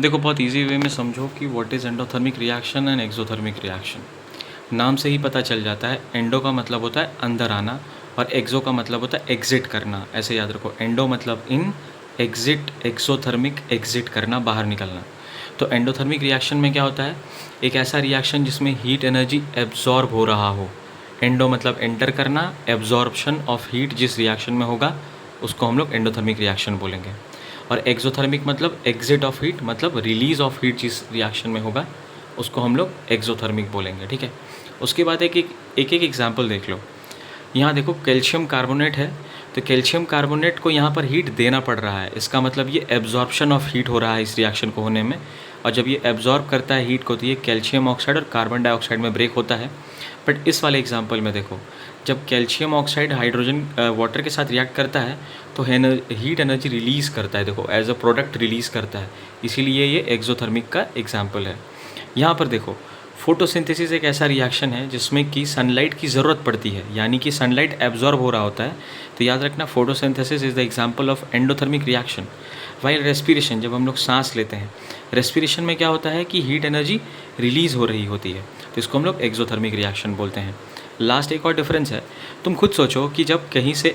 देखो बहुत easy way में समझो कि what is endothermic reaction and exothermic reaction. नाम से ही पता चल जाता है, एंडो का मतलब होता है अंदर आना और एक्सो का मतलब होता है एग्जिट करना। ऐसे याद रखो, एंडो मतलब इन, एग्जिट, एक्सोथर्मिक एग्जिट करना, बाहर निकलना। तो एंडोथर्मिक रिएक्शन में क्या होता है, एक ऐसा रिएक्शन जिसमें हीट एनर्जी एब्जॉर्ब हो रहा हो। एंडो मतलब एंटर करना, एब्जॉर्प्शन ऑफ हीट जिस रिएक्शन में होगा उसको हम लोग एंडोथर्मिक रिएक्शन बोलेंगे। और एक्सोथर्मिक मतलब एग्जिट ऑफ हीट, मतलब रिलीज ऑफ हीट जिस रिएक्शन में होगा उसको हम लोग एक्सोथर्मिक बोलेंगे। ठीक है, उसके बाद एक एग्जाम्पल देख लो। यहाँ देखो कैल्शियम कार्बोनेट है, तो कैल्शियम कार्बोनेट को यहाँ पर हीट देना पड़ रहा है। इसका मतलब ये एब्जॉर्प्शन ऑफ हीट हो रहा है इस रिएक्शन को होने में। और जब ये एब्जॉर्ब करता है हीट को तो ये कैल्शियम ऑक्साइड और कार्बन डाइऑक्साइड में ब्रेक होता है। बट इस वाले एग्जाम्पल में देखो, जब कैल्शियम ऑक्साइड हाइड्रोजन वाटर के साथ रिएक्ट करता है तो हीट एनर्जी रिलीज़ करता है, देखो एज अ प्रोडक्ट रिलीज़ करता है, इसीलिए ये एक्सोथर्मिक का एग्जाम्पल है। यहाँ पर देखो, फोटोसिंथेसिस एक ऐसा रिएक्शन है जिसमें कि सनलाइट की ज़रूरत पड़ती है, यानी कि सनलाइट एब्जॉर्ब हो रहा होता है। तो याद रखना, photosynthesis is the example of endothermic reaction. While respiration, जब हम लोग सांस लेते हैं, रेस्पिरेशन में क्या होता है कि हीट एनर्जी रिलीज़ हो रही होती है, तो इसको हम लोग एक्सोथर्मिक रिएक्शन बोलते हैं। लास्ट एक और डिफरेंस है, तुम खुद सोचो कि जब कहीं से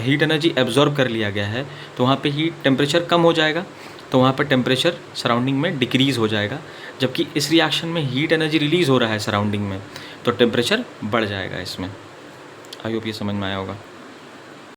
हीट एनर्जी एब्जॉर्ब कर लिया गया है तो वहाँ पे हीट टेम्परेचर कम हो जाएगा, तो वहाँ पर टेम्परेचर सराउंडिंग में डिक्रीज़ हो जाएगा। जबकि इस रिएक्शन में हीट एनर्जी रिलीज़ हो रहा है सराउंडिंग में, तो टेम्परेचर बढ़ जाएगा इसमें। आई होप ये समझ में आया होगा।